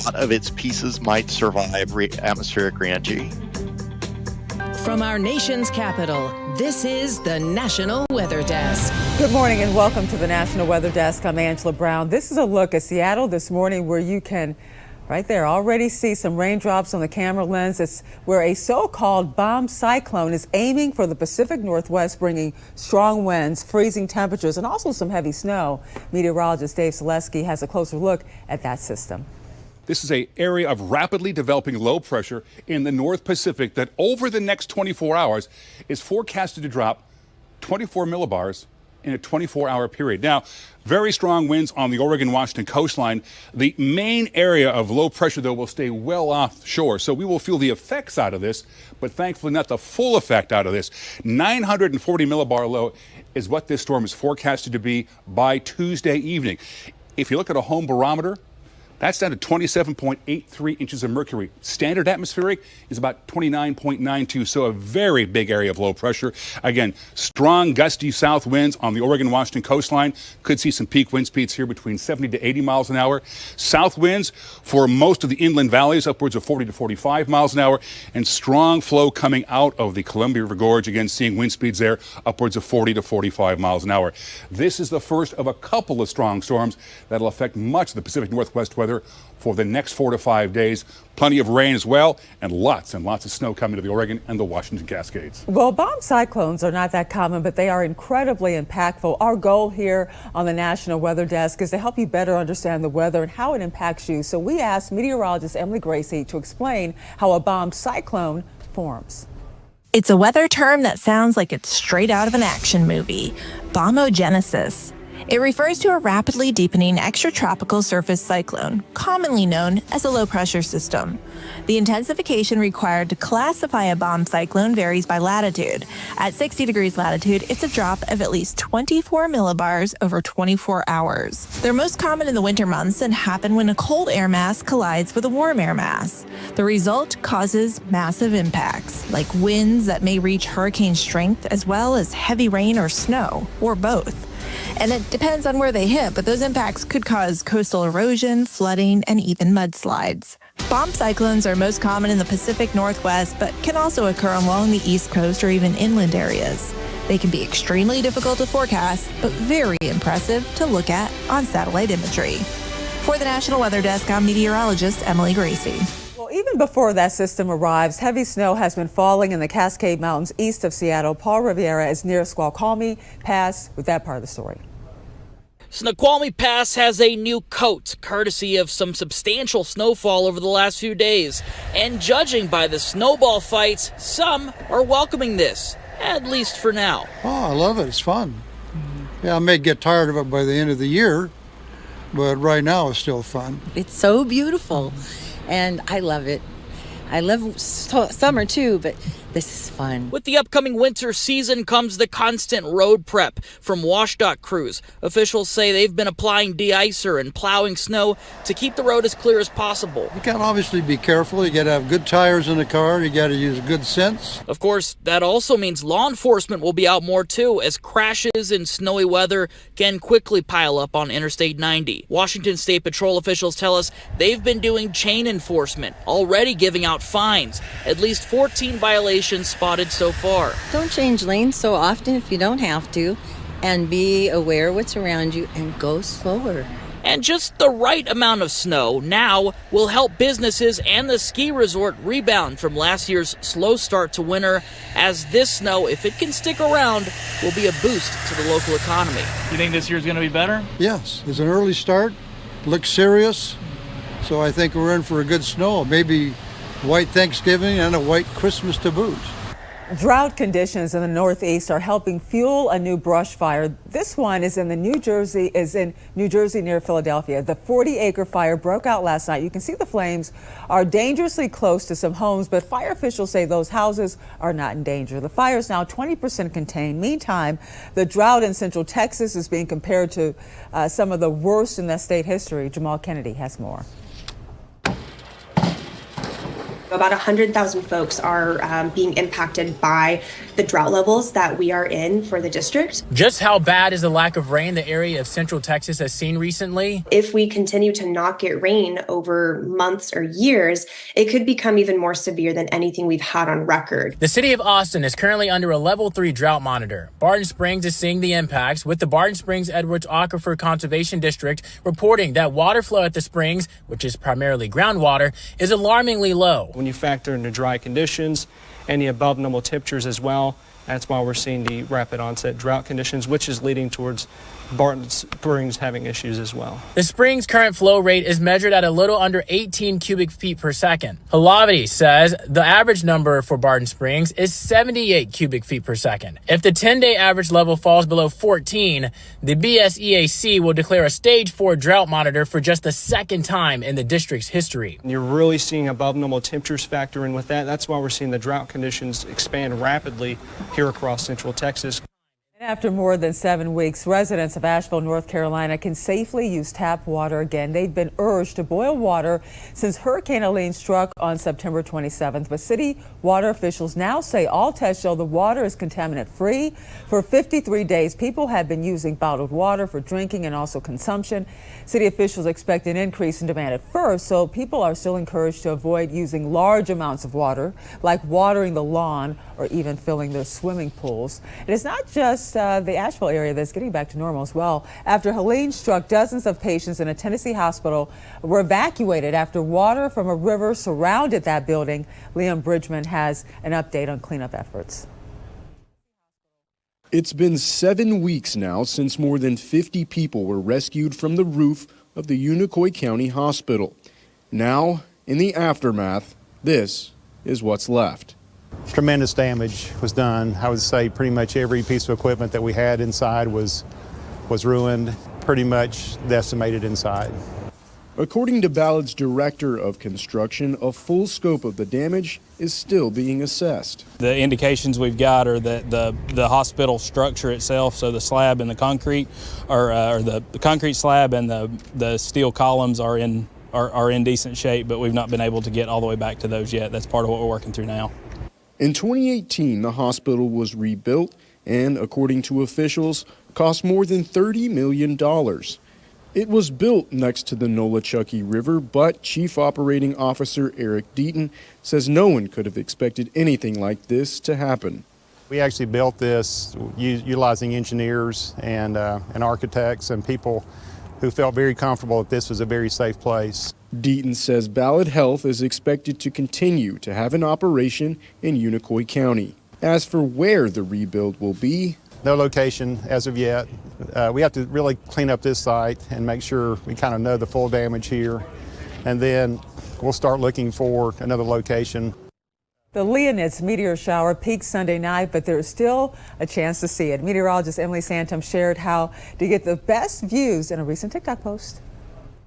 lot of its pieces might survive atmospheric re-entry. From our nation's capital, this is the National Weather Desk. Good morning and welcome to the National Weather Desk. I'm Angela Brown. This is a look at Seattle this morning where you can, right there, already see some raindrops on the camera lens. It's where a so-called bomb cyclone is aiming for the Pacific Northwest, bringing strong winds, freezing temperatures, and also some heavy snow. Meteorologist Dave Selesky has a closer look at that system. This is an area of rapidly developing low pressure in the North Pacific that over the next 24 hours is forecasted to drop 24 millibars in a 24-hour period. Now, very strong winds on the Oregon-Washington coastline. The main area of low pressure, though, will stay well offshore, so we will feel the effects out of this, but thankfully not the full effect out of this. 940 millibar low is what this storm is forecasted to be by Tuesday evening. If you look at a home barometer, that's down to 27.83 inches of mercury. Standard atmospheric is about 29.92, so a very big area of low pressure. Again, strong gusty south winds on the Oregon-Washington coastline. Could see some peak wind speeds here between 70 to 80 miles an hour. South winds for most of the inland valleys, upwards of 40 to 45 miles an hour. And strong flow coming out of the Columbia River Gorge. Again, seeing wind speeds there upwards of 40 to 45 miles an hour. This is the first of a couple of strong storms that'll affect much of the Pacific Northwest weather for the next 4 to 5 days. Plenty of rain as well, and lots of snow coming to the Oregon and the Washington Cascades. Well, bomb cyclones are not that common, but they are incredibly impactful. Our goal here on the National Weather Desk is to help you better understand the weather and how it impacts you. So we asked meteorologist Emily Gracie to explain how a bomb cyclone forms. It's a weather term that sounds like it's straight out of an action movie, bombogenesis. It refers to a rapidly deepening extratropical surface cyclone, commonly known as a low-pressure system. The intensification required to classify a bomb cyclone varies by latitude. At 60 degrees latitude, it's a drop of at least 24 millibars over 24 hours. They're most common in the winter months and happen when a cold air mass collides with a warm air mass. The result causes massive impacts, like winds that may reach hurricane strength, as well as heavy rain or snow, or both. And it depends on where they hit, but those impacts could cause coastal erosion, flooding, and even mudslides. Bomb cyclones are most common in the Pacific Northwest, but can also occur along the East Coast or even inland areas. They can be extremely difficult to forecast, but very impressive to look at on satellite imagery. For the National Weather Desk, I'm meteorologist Emily Gracie. Even before that system arrives, heavy snow has been falling in the Cascade Mountains east of Seattle. Paul Rivera is near Snoqualmie Pass with that part of the story. Snoqualmie Pass has a new coat, courtesy of some substantial snowfall over the last few days. And judging by the snowball fights, some are welcoming this, at least for now. Oh, I love it. It's fun. Yeah, I may get tired of it by the end of the year, but right now it's still fun. It's so beautiful. And I love it. I love summer too, but this is fun. With the upcoming winter season comes the constant road prep from WashDOT crews. Officials say they've been applying de-icer and plowing snow to keep the road as clear as possible. You gotta obviously be careful. You gotta have good tires in the car. You gotta use good sense. Of course, that also means law enforcement will be out more too, as crashes in snowy weather can quickly pile up on Interstate 90. Washington State Patrol officials tell us they've been doing chain enforcement, already giving out fines. At least 14 violations spotted so far. Don't change lanes so often if you don't have to, and be aware of what's around you and go slower. And just the right amount of snow now will help businesses and the ski resort rebound from last year's slow start to winter, as this snow, if it can stick around, will be a boost to the local economy. You think this year's going to be better? Yes, it's an early start. Looks serious. So I think we're in for a good snow. Maybe white Thanksgiving and a white Christmas to boot. Drought conditions in the Northeast are helping fuel a new brush fire. This one is in New Jersey near Philadelphia. The 40-acre fire broke out last night. You can see the flames are dangerously close to some homes, but fire officials say those houses are not in danger. The fire is now 20% contained. Meantime, the drought in Central Texas is being compared to some of the worst in that state history. Jamal Kennedy has more. About 100,000 folks are being impacted by the drought levels that we are in for the district. Just how bad is the lack of rain the area of Central Texas has seen recently? If we continue to not get rain over months or years, it could become even more severe than anything we've had on record. The city of Austin is currently under a level 3 drought monitor. Barton Springs is seeing the impacts, with the Barton Springs Edwards Aquifer Conservation District reporting that water flow at the springs, which is primarily groundwater, is alarmingly low. When you factor in the dry conditions and the above normal temperatures as well, that's why we're seeing the rapid onset drought conditions, which is leading towards Barton Springs having issues as well. The spring's current flow rate is measured at a little under 18 cubic feet per second. Halavati says the average number for Barton Springs is 78 cubic feet per second. If the 10-day average level falls below 14, the BSEAC will declare a stage 4 drought monitor for just the second time in the district's history. You're really seeing above normal temperatures factor in with that. That's why we're seeing the drought conditions expand rapidly here across Central Texas. After more than 7 weeks, residents of Asheville, North Carolina can safely use tap water again. They've been urged to boil water since Hurricane Helene struck on September 27th. But city water officials now say all tests show the water is contaminant-free. For 53 days, people have been using bottled water for drinking and also consumption. City officials expect an increase in demand at first, so people are still encouraged to avoid using large amounts of water, like watering the lawn or even filling their swimming pools. It is not just the Asheville area that's getting back to normal as well. After Helene struck, dozens of patients in a Tennessee hospital were evacuated after water from a river surrounded that building. Liam Bridgman has an update on cleanup efforts. It's been 7 weeks now since more than 50 people were rescued from the roof of the Unicoi County Hospital. Now, in the aftermath, this is what's left. Tremendous damage was done. I would say pretty much every piece of equipment that we had inside was ruined, pretty much decimated inside. According to Ballard's director of construction, a full scope of the damage is still being assessed. The indications we've got are that the hospital structure itself, so the slab and the concrete, or the concrete slab and the steel columns are in decent shape, but we've not been able to get all the way back to those yet. That's part of what we're working through now. In 2018, the hospital was rebuilt and, according to officials, cost more than $30 million. It was built next to the Nolichucky River, but Chief Operating Officer Eric Deaton says no one could have expected anything like this to happen. We actually built this utilizing engineers and architects and people who felt very comfortable that this was a very safe place. Deaton says Ballard Health is expected to continue to have an operation in Unicoi County. As for where the rebuild will be, no location as of yet. We have to really clean up this site and make sure we kind of know the full damage here. And then we'll start looking for another location. The Leonids meteor shower peaked Sunday night, but there is still a chance to see it. Meteorologist Emily Santum shared how to get the best views in a recent TikTok post.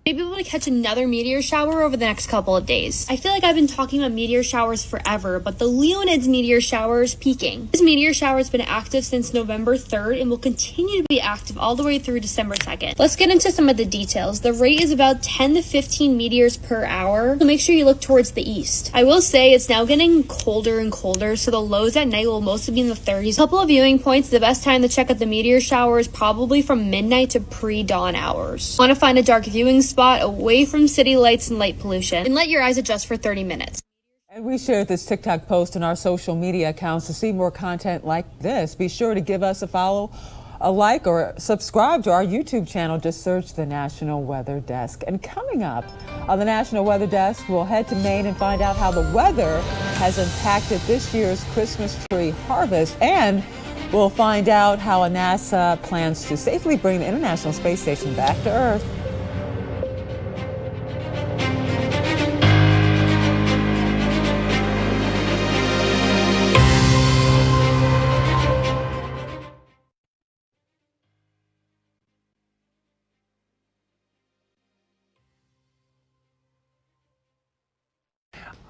Maybe we'll catch another meteor shower over the next couple of days. I feel like I've been talking about meteor showers forever, but the Leonids meteor shower is peaking. This meteor shower has been active since November 3rd and will continue to be active all the way through December 2nd. Let's get into some of the details. The rate is about 10 to 15 meteors per hour, so make sure you look towards the east. I will say it's now getting colder and colder, so the lows at night will mostly be in the 30s. A couple of viewing points, the best time to check out the meteor shower is probably from midnight to pre-dawn hours. Want to find a dark viewing spot away from city lights and light pollution, and let your eyes adjust for 30 minutes. And we shared this TikTok post on our social media accounts. To see more content like this, be sure to give us a follow, a like, or subscribe to our YouTube channel. Just search the National Weather Desk. And coming up on the National Weather Desk, we'll head to Maine and find out how the weather has impacted this year's Christmas tree harvest. And we'll find out how NASA plans to safely bring the International Space Station back to Earth.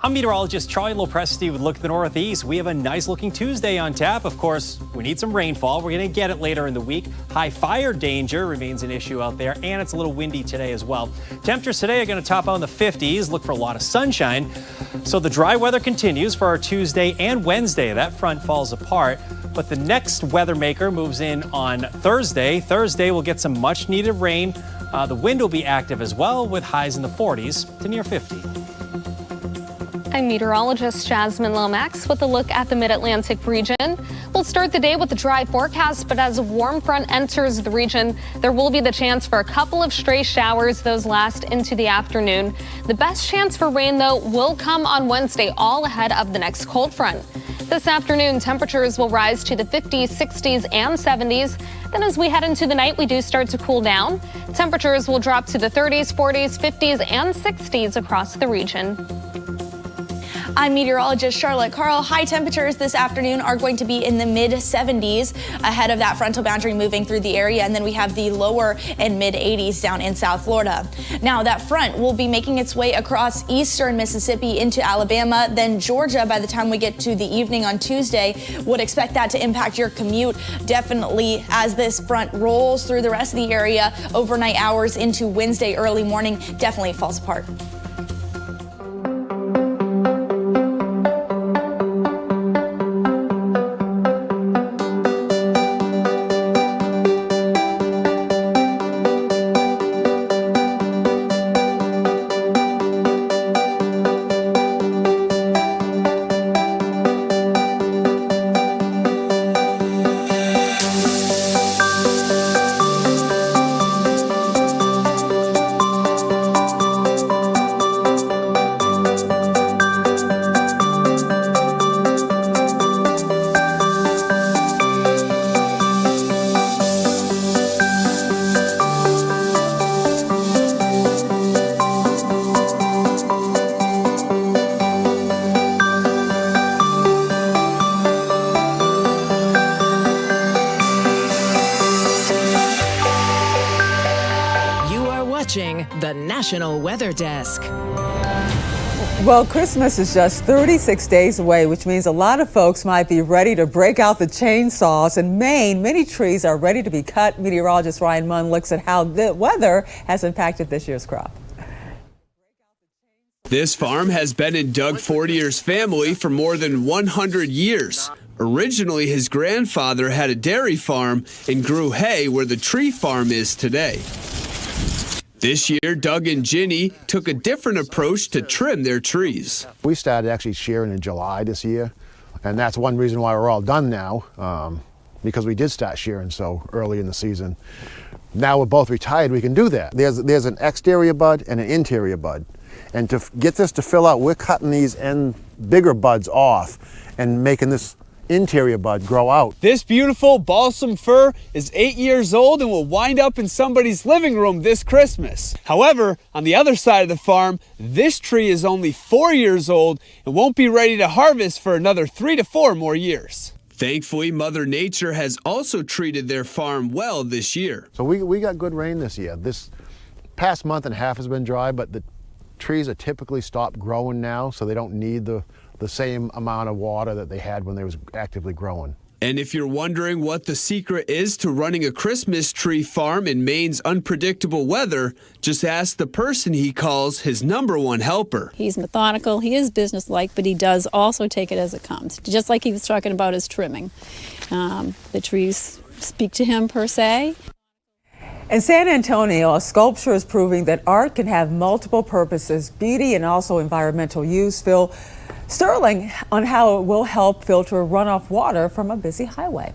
I'm meteorologist Charlie Lopresti with Look at the Northeast. We have a nice looking Tuesday on tap. Of course, we need some rainfall. We're going to get it later in the week. High fire danger remains an issue out there, and it's a little windy today as well. Temperatures today are going to top out in the 50s. Look for a lot of sunshine. So the dry weather continues for our Tuesday and Wednesday. That front falls apart. But the next weather maker moves in on Thursday. Thursday we'll get some much needed rain. The wind will be active as well, with highs in the 40s to near 50. I'm meteorologist Jasmine Lomax with a look at the Mid-Atlantic region. We'll start the day with a dry forecast, but as a warm front enters the region, there will be the chance for a couple of stray showers. Those last into the afternoon. The best chance for rain, though, will come on Wednesday, all ahead of the next cold front. This afternoon, temperatures will rise to the 50s, 60s, and 70s. Then as we head into the night, we do start to cool down. Temperatures will drop to the 30s, 40s, 50s, and 60s across the region. I'm meteorologist Charlotte Carl. High temperatures this afternoon are going to be in the mid-70s ahead of that frontal boundary moving through the area, and then we have the lower and mid-80s down in South Florida. Now, that front will be making its way across eastern Mississippi into Alabama, then Georgia by the time we get to the evening on Tuesday. Would expect that to impact your commute definitely as this front rolls through the rest of the area. Overnight hours into Wednesday early morning definitely falls apart. The National Weather Desk. Well, Christmas is just 36 days away, which means a lot of folks might be ready to break out the chainsaws. In Maine, many trees are ready to be cut. Meteorologist Ryan Munn looks at how the weather has impacted this year's crop. This farm has been in Doug Fortier's family for more than 100 years. Originally, his grandfather had a dairy farm and grew hay where the tree farm is today. This year, Doug and Ginny took a different approach to trim their trees. We started actually shearing in July this year, and that's one reason why we're all done now, because we did start shearing so early in the season. Now we're both retired, we can do that. There's an exterior bud and an interior bud. And to get this to fill out, we're cutting these end bigger buds off and making this interior bud grow out. This beautiful balsam fir is 8 years old and will wind up in somebody's living room this Christmas. However, on the other side of the farm, this tree is only 4 years old and won't be ready to harvest for another 3 to 4 more years. Thankfully, Mother Nature has also treated their farm well this year. So we got good rain this year. This past month and a half has been dry, but the trees are typically stopped growing now, so they don't need the same amount of water that they had when they was actively growing. And if you're wondering what the secret is to running a Christmas tree farm in Maine's unpredictable weather, just ask the person he calls his #1 helper. He's methodical, he is businesslike, but he does also take it as it comes, just like he was talking about his trimming. The trees speak to him per se. In San Antonio, a sculpture is proving that art can have multiple purposes, beauty and also environmental use. Phil Sterling on how it will help filter runoff water from a busy highway.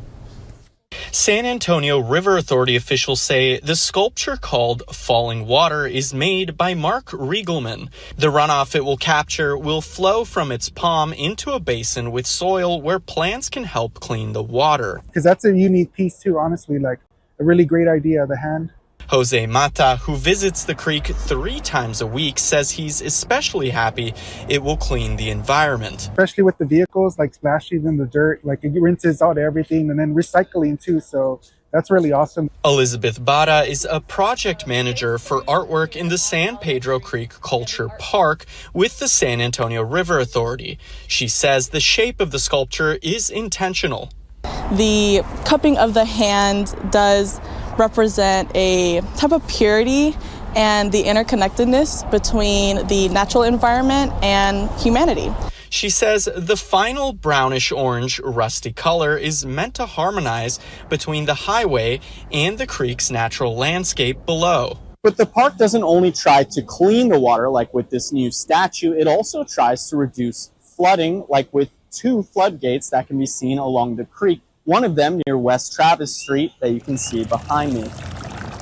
San Antonio River Authority officials say the sculpture called Falling Water is made by Mark Riegelman. The runoff it will capture will flow from its palm into a basin with soil where plants can help clean the water. Because that's a unique piece too, honestly, like a really great idea of the hand. Jose Mata, who visits the creek 3 times a week, says he's especially happy it will clean the environment. Especially with the vehicles, like splashing in the dirt, like it rinses out everything, and then recycling too. So that's really awesome. Elizabeth Bada is a project manager for artwork in the San Pedro Creek Culture Park with the San Antonio River Authority. She says the shape of the sculpture is intentional. The cupping of the hand does represent a type of purity and the interconnectedness between the natural environment and humanity. She says the final brownish-orange rusty color is meant to harmonize between the highway and the creek's natural landscape below. But the park doesn't only try to clean the water like with this new statue, it also tries to reduce flooding like with 2 floodgates that can be seen along the creek. One of them near West Travis Street that you can see behind me.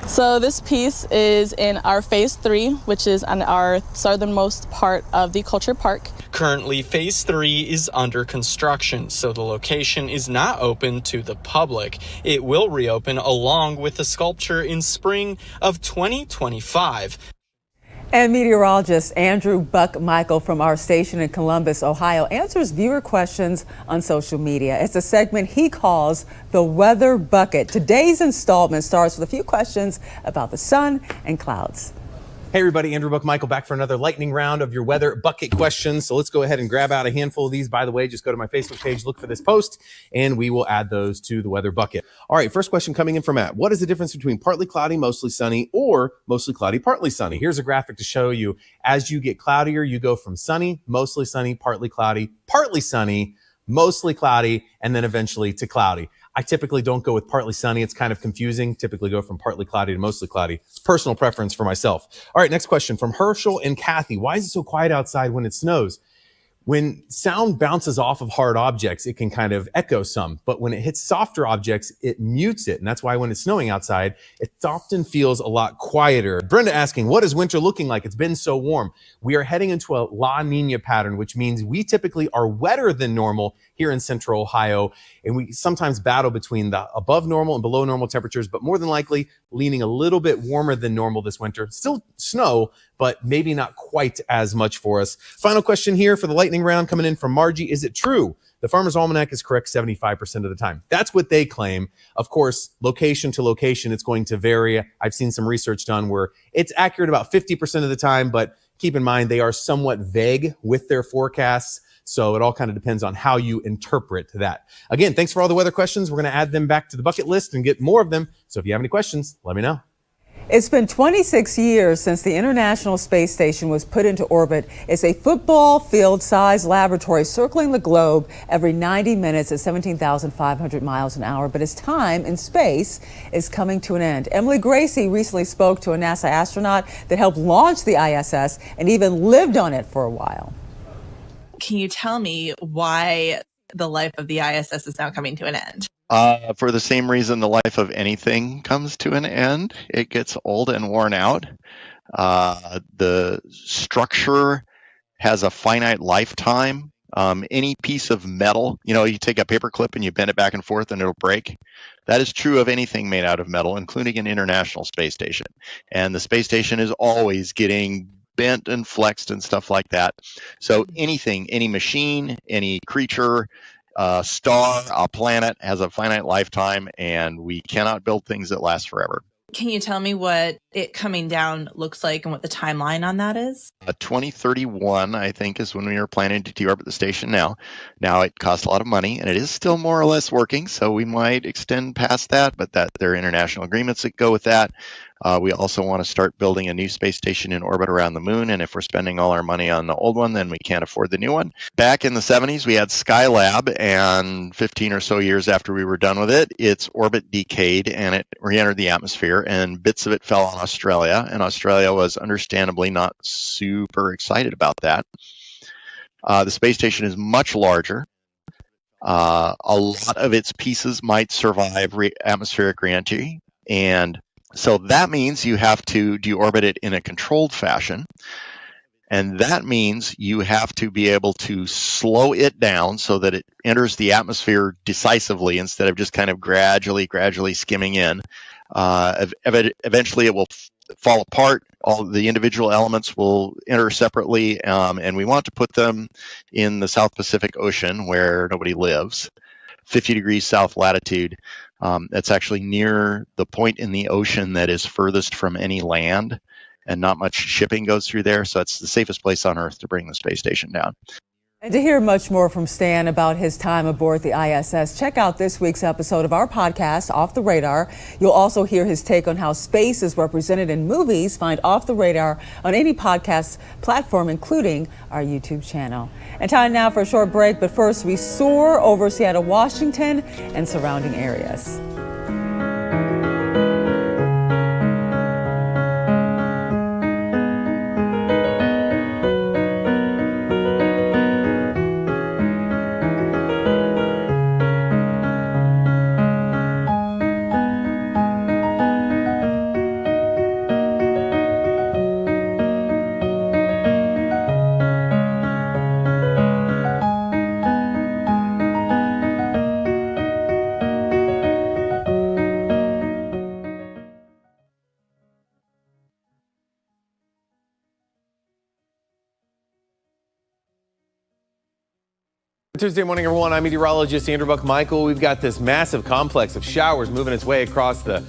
So this piece is in our phase 3, which is on our southernmost part of the Culture Park. Currently, phase 3 is under construction, so the location is not open to the public. It will reopen along with the sculpture in spring of 2025. And meteorologist Andrew Buck Michael from our station in Columbus, Ohio, answers viewer questions on social media. It's a segment he calls the Weather Bucket. Today's installment starts with a few questions about the sun and clouds. Hey everybody, Andrew Buck-Michael back for another lightning round of your weather bucket questions. So let's go ahead and grab out a handful of these. By the way, just go to my Facebook page, look for this post, and we will add those to the weather bucket. All right, first question coming in from Matt. What is the difference between partly cloudy, mostly sunny, or mostly cloudy, partly sunny? Here's a graphic to show you. As you get cloudier, you go from sunny, mostly sunny, partly cloudy, partly sunny, mostly cloudy, and then eventually to cloudy. I typically don't go with partly sunny. It's kind of confusing. Typically go from partly cloudy to mostly cloudy. Personal preference for myself. All right, next question from Herschel and Kathy. Why is it so quiet outside when it snows? When sound bounces off of hard objects, it can kind of echo some, but when it hits softer objects, it mutes it. And that's why when it's snowing outside, it often feels a lot quieter. Brenda asking, what is winter looking like? It's been so warm. We are heading into a La Nina pattern, which means we typically are wetter than normal here in central Ohio. And we sometimes battle between the above normal and below normal temperatures, but more than likely leaning a little bit warmer than normal this winter. Still snow, but maybe not quite as much for us. Final question here for the lightning round coming in from Margie. Is it true the Farmer's Almanac is correct 75% of the time? That's what they claim. Of course, location to location, it's going to vary. I've seen some research done where it's accurate about 50% of the time, but keep in mind they are somewhat vague with their forecasts. So it all kind of depends on how you interpret that. Again, thanks for all the weather questions. We're going to add them back to the bucket list and get more of them. So if you have any questions, let me know. It's been 26 years since the International Space Station was put into orbit. It's a football field-sized laboratory circling the globe every 90 minutes at 17,500 miles an hour. But its time in space is coming to an end. Emily Gracie recently spoke to a NASA astronaut that helped launch the ISS and even lived on it for a while. Can you tell me why the life of the ISS is now coming to an end? For the same reason the life of anything comes to an end. It gets old and worn out. The structure has a finite lifetime. Any piece of metal, you take a paper clip and you bend it back and forth and it'll break. That is true of anything made out of metal, including an International Space Station. And the space station is always getting bent and flexed and stuff like that. So anything, any machine, any creature, a star, a planet has a finite lifetime, and we cannot build things that last forever. Can you tell me what it coming down looks like and what the timeline on that is? 2031, I think, is when we are planning to deorbit the station now. Now, it costs a lot of money, and it is still more or less working, so we might extend past that, but there are international agreements that go with that. We also want to start building a new space station in orbit around the moon, and if we're spending all our money on the old one, then we can't afford the new one. Back in the 70s, we had Skylab, and 15 or so years after we were done with it, its orbit decayed and it re-entered the atmosphere, and bits of it fell on Australia, and Australia was understandably not super excited about that. The space station is much larger. A lot of its pieces might survive atmospheric re-entry, and so that means you have to deorbit it in a controlled fashion. And that means you have to be able to slow it down so that it enters the atmosphere decisively instead of just kind of gradually skimming in. Eventually it will fall apart. All the individual elements will enter separately. And we want to put them in the South Pacific Ocean where nobody lives. 50 degrees south latitude. It's actually near the point in the ocean that is furthest from any land, and not much shipping goes through there. So it's the safest place on Earth to bring the space station down. And to hear much more from Stan about his time aboard the ISS, check out this week's episode of our podcast, Off the Radar. You'll also hear his take on how space is represented in movies. Find Off the Radar on any podcast platform, including our YouTube channel. And time now for a short break, but first we soar over Seattle, Washington and surrounding areas. Tuesday morning, everyone. I'm meteorologist Andrew Buck-Michael. We've got this massive complex of showers moving its way across the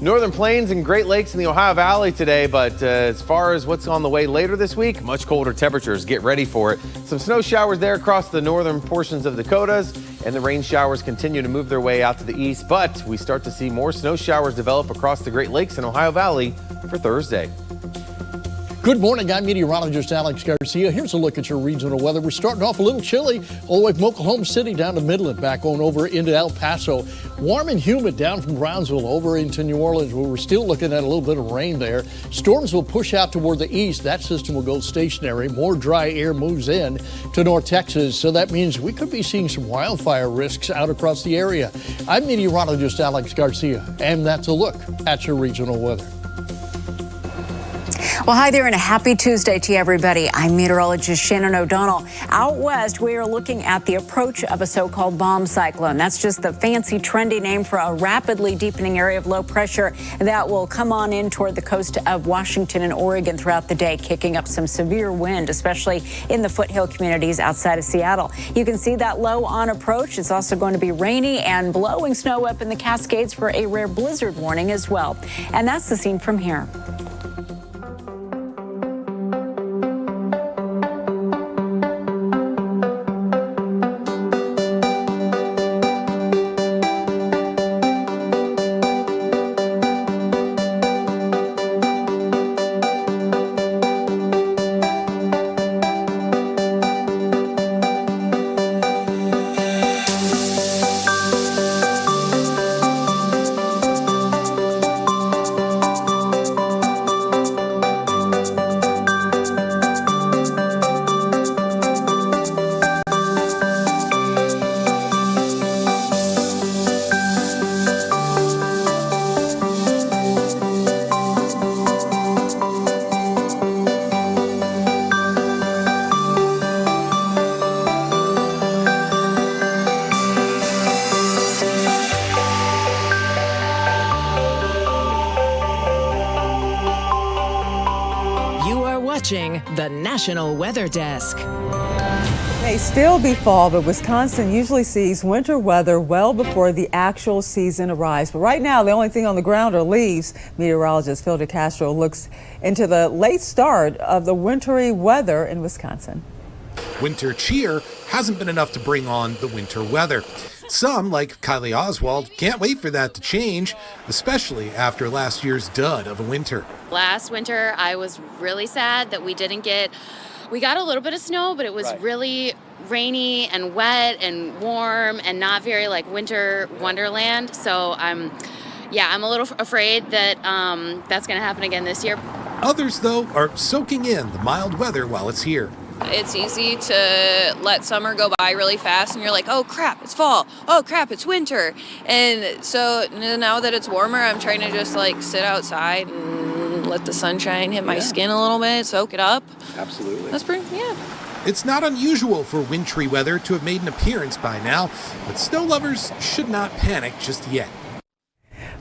northern plains and Great Lakes in the Ohio Valley today. But as far as what's on the way later this week, much colder temperatures. Get ready for it. Some snow showers there across the northern portions of the Dakotas, and the rain showers continue to move their way out to the east. But we start to see more snow showers develop across the Great Lakes and Ohio Valley for Thursday. Good morning, I'm meteorologist Alex Garcia. Here's a look at your regional weather. We're starting off a little chilly all the way from Oklahoma City down to Midland, back on over into El Paso. Warm and humid down from Brownsville over into New Orleans, where we're still looking at a little bit of rain there. Storms will push out toward the east. That system will go stationary. More dry air moves in to North Texas, so that means we could be seeing some wildfire risks out across the area. I'm meteorologist Alex Garcia, and that's a look at your regional weather. Well, hi there and a happy Tuesday to everybody. I'm meteorologist Shannon O'Donnell. Out west, we are looking at the approach of a so-called bomb cyclone. That's just the fancy, trendy name for a rapidly deepening area of low pressure that will come on in toward the coast of Washington and Oregon throughout the day, kicking up some severe wind, especially in the foothill communities outside of Seattle. You can see that low on approach. It's also going to be rainy and blowing snow up in the Cascades for a rare blizzard warning as well. And that's the scene from here. The National Weather Desk. It may still be fall, but Wisconsin usually sees winter weather well before the actual season arrives. But right now, the only thing on the ground are leaves. Meteorologist Phil DeCastro looks into the late start of the wintry weather in Wisconsin. Winter cheer hasn't been enough to bring on the winter weather. Some, like Kylie Oswald, can't wait for that to change, especially after last year's dud of a winter. Last winter, I was really sad that we got a little bit of snow, but it was really rainy and wet and warm and not very like winter wonderland. So I'm a little afraid that that's going to happen again this year. Others, though, are soaking in the mild weather while it's here. It's easy to let summer go by really fast and you're like, oh crap, it's fall. Oh crap, it's winter. And so now that it's warmer, I'm trying to just like sit outside and let the sunshine hit my skin a little bit, soak it up. Absolutely. That's pretty, It's not unusual for wintry weather to have made an appearance by now, but snow lovers should not panic just yet.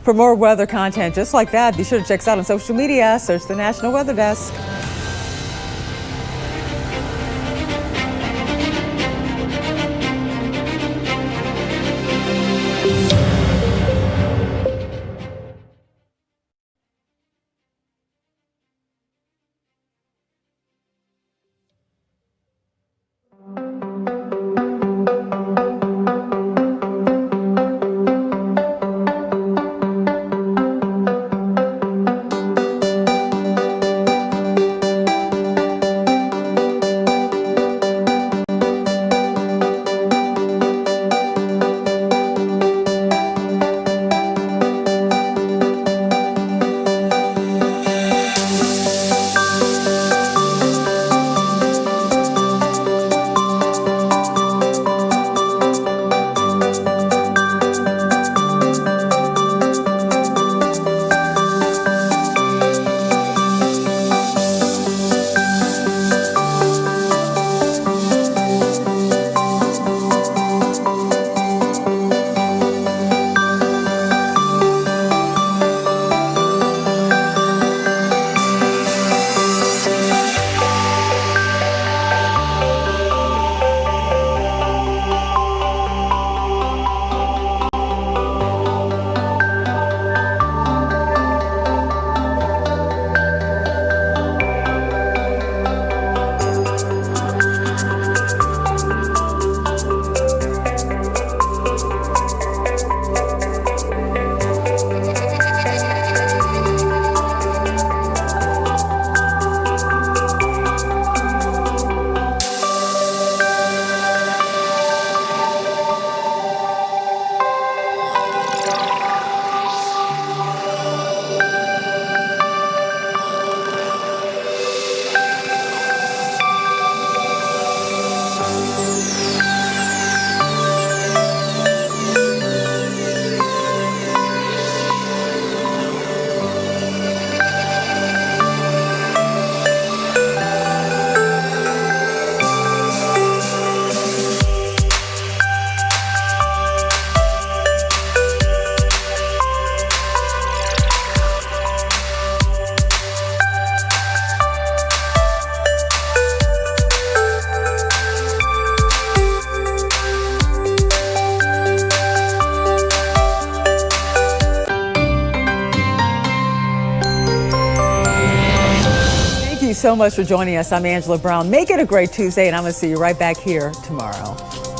For more weather content just like that, be sure to check us out on social media. Search the National Weather Desk. so much for joining us. I'm Angela Brown. Make it a great Tuesday, and I'm going to see you right back here tomorrow.